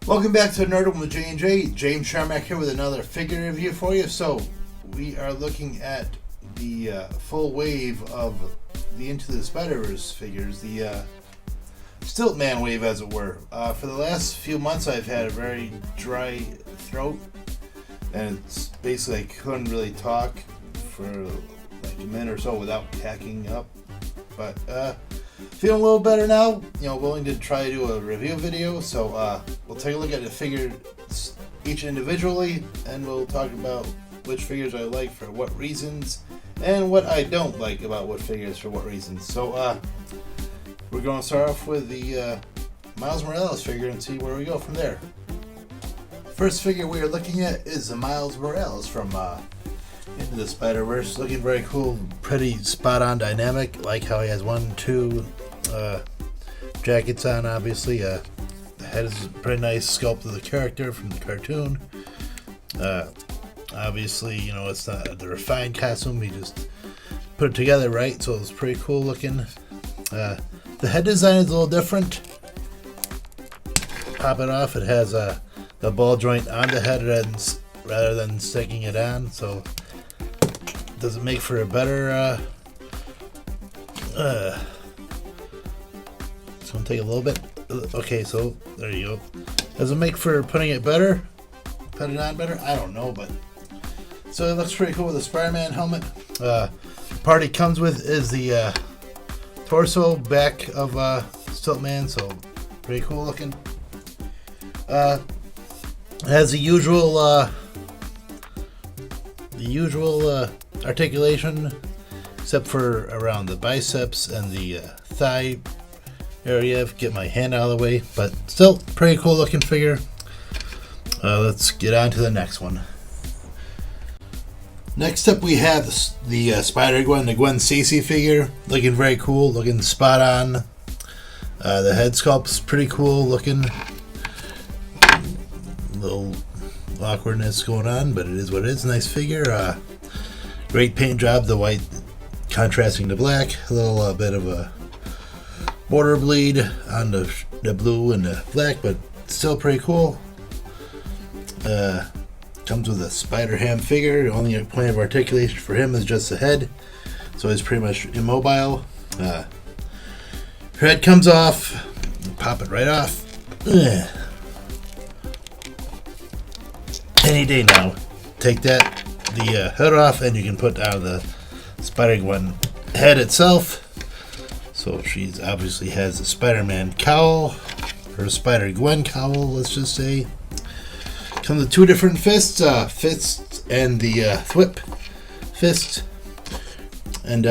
Welcome back to Nerdum with J&J. James Sharmack here with another figure review for you. So, we are looking at the full wave of the Into the Spider-Verse figures, the Stilt Man wave, as it were. For the last few months, I've had a very dry throat, and it's basically I couldn't really talk for like a minute or so without hacking up. But feeling a little better now. Willing to try to do a review video. So we'll take a look at the figure each individually, and we'll talk about which figures I like for what reasons, and what I don't like about what figures for what reasons. So we're going to start off with the Miles Morales figure and see where we go from there. First figure we are looking at is the Miles Morales from Into the Spider-Verse. Looking very cool, pretty spot-on dynamic. Like how he has two jackets on, obviously. The head is a pretty nice sculpt of the character from the cartoon. Obviously, it's not the refined costume. He just put it together right, so it's pretty cool looking. The head design is a little different. Pop it off, it has the ball joint on the head rather than sticking it on, so does it make for a better it's gonna take a little bit. Okay, so there you go. Does it make for putting it better? Put it on better? I don't know, but so it looks pretty cool with the Spider-Man helmet. Part it comes with is the torso back of Stilt Man, so pretty cool looking. It has the usual articulation, except for around the biceps and the thigh area. Get my hand out of the way, but still pretty cool looking figure. Let's get on to the next one. Next up we have the Spider-Gwen, the Gwen Stacy figure. Looking very cool, looking spot on. The head sculpt's pretty cool looking. Little awkwardness going on, but it is what it is. Nice figure. Great paint job, the white contrasting to black. A little bit of a border bleed on the blue and the black, but still pretty cool. Comes with a Spider-Ham figure. The only point of articulation for him is just the head, so he's pretty much immobile. Her head comes off. Pop it right off. Any day now. Take the head off, and you can put out the Spider-Gwen head itself. So she obviously has a Spider-Man cowl, or Spider-Gwen cowl, let's just say. Comes with two different fists, and the thwip fist, and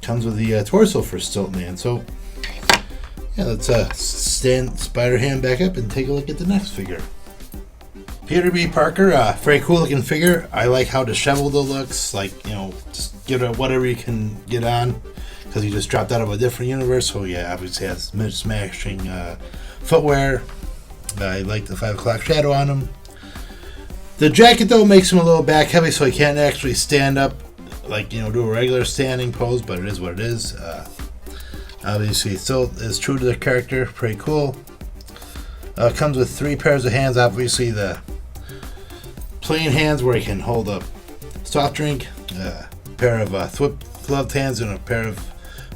comes with the torso for Stilt Man. So yeah, let's stand Spider-Ham back up and take a look at the next figure. Peter B. Parker, very cool looking figure. I like how disheveled it looks. Like, just give it whatever you can get on, because he just dropped out of a different universe. So yeah, obviously has mid-smashing footwear. I like the 5 o'clock shadow on him. The jacket though makes him a little back heavy, so he can't actually stand up, like do a regular standing pose. But it is what it is. Obviously, it still is true to the character. Pretty cool. Comes with 3 pairs of hands. Obviously, the plain hands where he can hold a soft drink, a pair of thwip gloved hands, and a pair of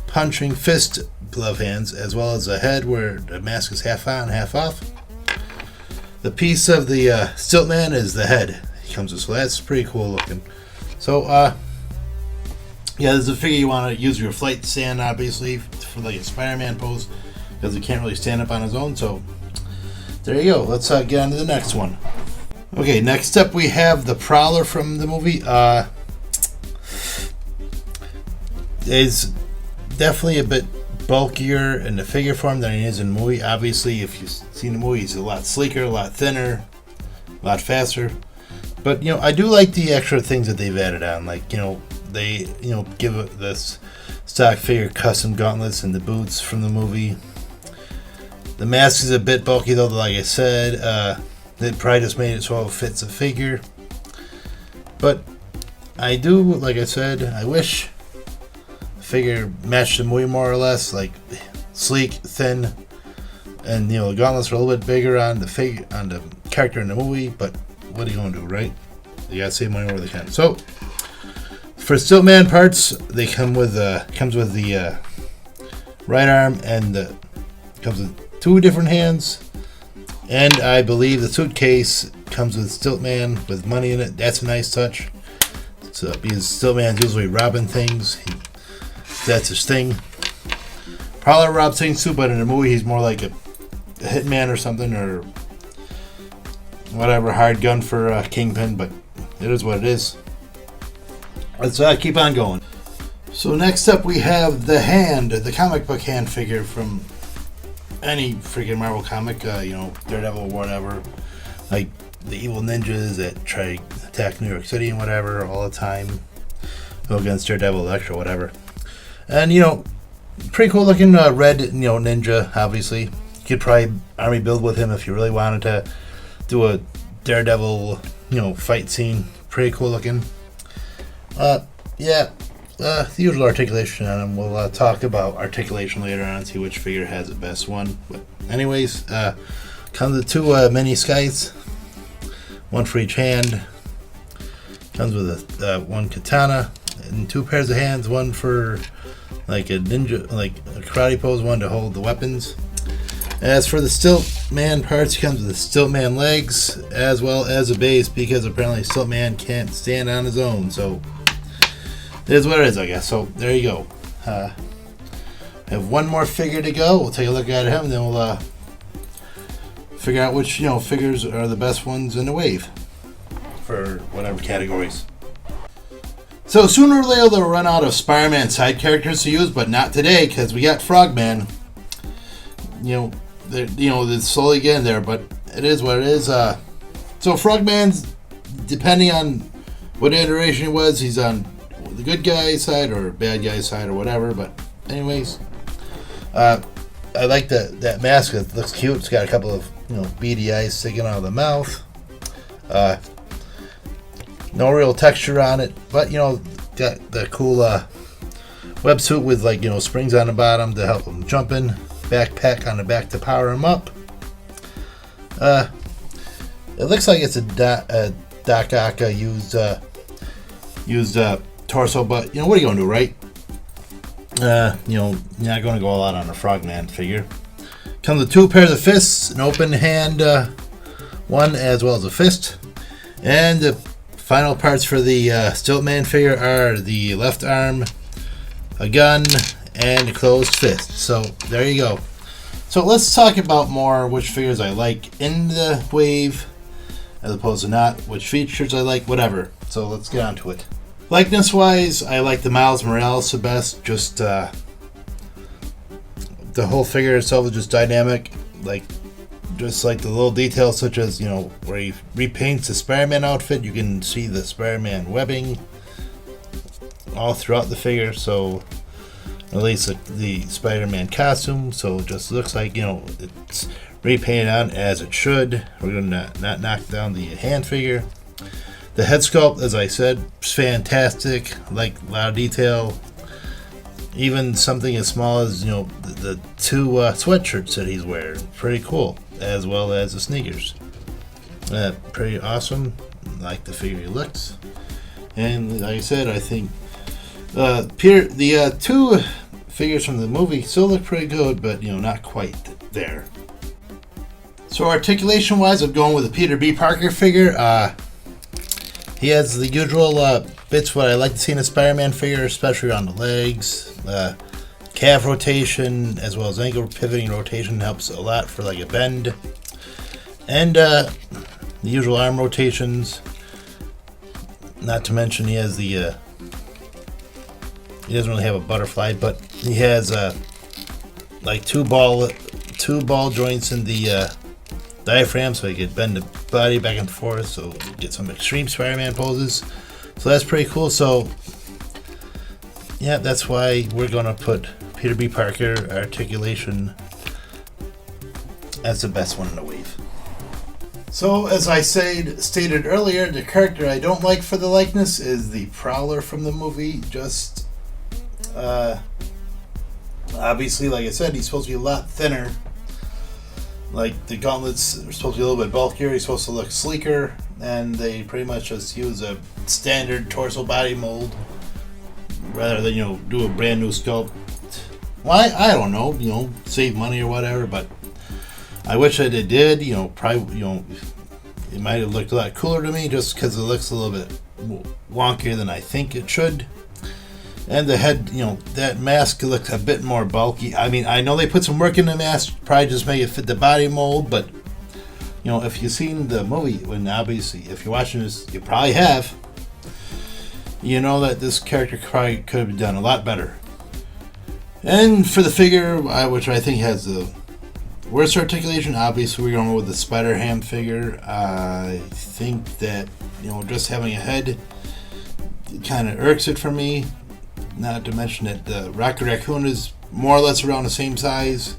punching fist glove hands, as well as a head where the mask is half on, half off. The piece of the Stilt Man is the head he comes with, so that's pretty cool looking. So yeah, this is a figure you want to use your flight stand, obviously, for like a Spider-Man pose, because he can't really stand up on his own. So there you go. Let's get on to the next one. Okay, next up we have the Prowler from the movie. Is definitely a bit bulkier in the figure form than he is in the movie. Obviously, if you've seen the movie, he's a lot sleeker, a lot thinner, a lot faster. But I do like the extra things that they've added on. Like they give this stock figure custom gauntlets and the boots from the movie. The mask is a bit bulky though, like I said. They probably just made it so it fits the figure. But I do, like I said, I wish the figure matched the movie more or less. Like sleek, thin, And the gauntlets are a little bit bigger on the character in the movie, but what are you gonna do, right? You gotta save money where they can. So for Stilt Man parts, they comes with the right arm and comes with 2 different hands, and I believe the suitcase comes with Stilt Man with money in it. That's a nice touch. So because Stilt Man's usually robbing things, that's his thing. Prowler robs things too, but in the movie he's more like a hitman or something, or whatever, hired gun for Kingpin, but it is what it is. Let's keep on going. So next up we have the hand, the comic book hand figure from any freaking Marvel comic, Daredevil or whatever, like the evil ninjas that try to attack New York City and whatever all the time, go against Daredevil, Electro, whatever. And pretty cool looking red ninja, obviously. You could probably army build with him if you really wanted to do a Daredevil fight scene. Pretty cool looking. The usual articulation on him. We'll talk about articulation later on and see which figure has the best one. But anyways, comes with 2 mini scythes, 1 for each hand. Comes with a 1 katana and 2 pairs of hands, 1 for like a ninja, like a karate pose, 1 to hold the weapons. As for the Stilt Man parts, he comes with the Stilt Man legs as well as a base, because apparently Stilt Man can't stand on his own. So it is what it is, I guess. So there you go. I have 1 more figure to go. We'll take a look at him, and then we'll figure out which figures are the best ones in the wave for whatever categories. So sooner or later they'll run out of Spider-Man side characters to use, but not today, because we got Frogman. They're slowly getting there, but it is what it is. So Frogman's, depending on what iteration it was, he's on the good guy side or bad guy side or whatever. But anyways, I like that mask. It looks cute. It's got a couple of beady eyes sticking out of the mouth. No real texture on it, but got the cool websuit with springs on the bottom to help him jumping. Backpack on the back to power him up. It looks like it's a Doc Ock used torso, but what are you gonna do, right? You're not gonna go all out on a Frogman figure. Comes with 2 pairs of fists, an open hand one as well as a fist, and the final parts for the Stilt Man figure are the left arm, a gun, and a closed fist. So there you go. So let's talk about more which figures I like in the wave as opposed to not, which features I like, whatever. So let's get on to it. Likeness wise, I like the Miles Morales the best. Just the whole figure itself is just dynamic, just like the little details such as where he repaints the Spider-Man outfit. You can see the Spider-Man webbing all throughout the figure. So at least the Spider-Man costume, so it just looks like it's repainted on as it should. We're gonna not knock down the hand figure. The head sculpt, as I said, is fantastic. Like a lot of detail. Even something as small as the 2 sweatshirts that he's wearing, pretty cool, as well as the sneakers. Pretty awesome. Like the figure he looks, and like I said, I think the 2 figures from the movie still look pretty good, but not quite there. So articulation wise, I'm going with the Peter B. Parker figure. He has the usual bits what I like to see in a Spider-Man figure, especially on the legs. Calf rotation as well as ankle pivoting rotation helps a lot for like a bend, and the usual arm rotations. Not to mention he has the he doesn't really have a butterfly, but he has like two ball joints in the diaphragm, so he could bend the body back and forth, so get some extreme Spider-Man poses. So that's pretty cool. So yeah, that's why we're gonna put Peter B. Parker Articulation as the best one in the wave. So as I stated earlier, the character I don't like for the likeness is the Prowler from the movie. Just obviously, like I said, he's supposed to be a lot thinner. Like the gauntlets are supposed to be a little bit bulkier, he's supposed to look sleeker, and they pretty much just use a standard torso body mold rather than, do a brand new sculpt. Well, I don't know, save money or whatever, but I wish I did, probably, it might have looked a lot cooler to me just because it looks a little bit wonkier than I think it should. And the head, that mask looks a bit more bulky. I mean, I know they put some work in the mask, probably just make it fit the body mold, but, if you've seen the movie, when obviously, if you're watching this, you probably have, you know that this character probably could have been done a lot better. And for the figure, which I think has the worst articulation, obviously we're going with the Spider-Ham figure. I think that, just having a head kind of irks it for me. Not to mention that the Rocket Raccoon is more or less around the same size,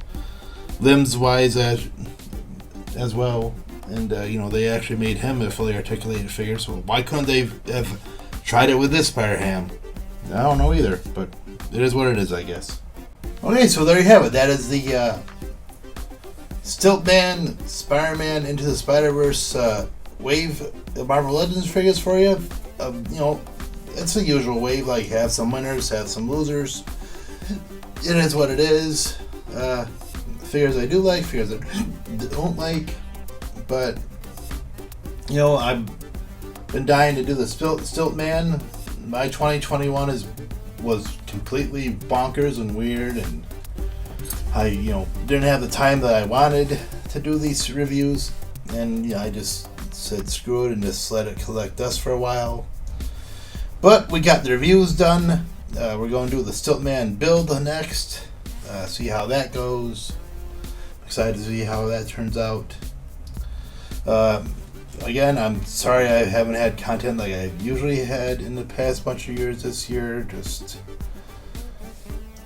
limbs-wise as well. And, they actually made him a fully articulated figure, so why couldn't they have tried it with this Spider-Ham? I don't know either, but it is what it is, I guess. Okay, so there you have it. That is the Stilt Man, Spider-Man Into the Spider-Verse wave of Marvel Legends figures for you. It's the usual wave, like have some winners, have some losers. It is what it is. Figures I do like, figures I don't like. But, I've been dying to do the Stilt Man. My 2021 was completely bonkers and weird, and I, didn't have the time that I wanted to do these reviews. And, I just said screw it and just let it collect dust for a while. But we got the reviews done. We're going to do the Stilt Man build next. See how that goes. Excited to see how that turns out. Again, I'm sorry I haven't had content like I've usually had in the past bunch of years this year. Just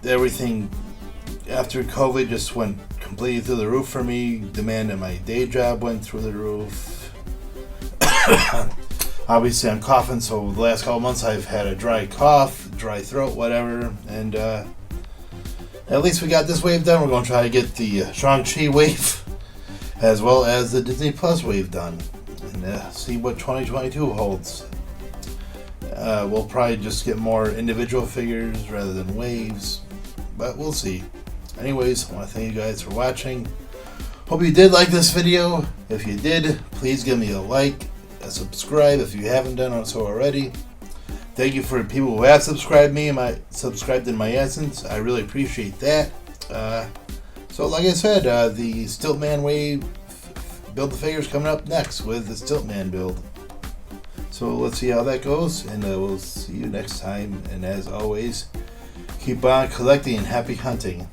everything after COVID just went completely through the roof for me. Demand at my day job went through the roof. Obviously, I'm coughing, so the last couple months I've had a dry cough, dry throat, whatever. And at least we got this wave done. We're going to try to get the Shang-Chi wave as well as the Disney Plus wave done. And see what 2022 holds. We'll probably just get more individual figures rather than waves. But we'll see. Anyways, I want to thank you guys for watching. Hope you did like this video. If you did, please give me a like. Subscribe if you haven't done so already. Thank you for people who have subscribed in my essence. I really appreciate that. So like I said, the Stilt Man wave build the figures coming up next with the Stilt Man build. So let's see how that goes, and we'll see you next time. And as always, keep on collecting and happy hunting.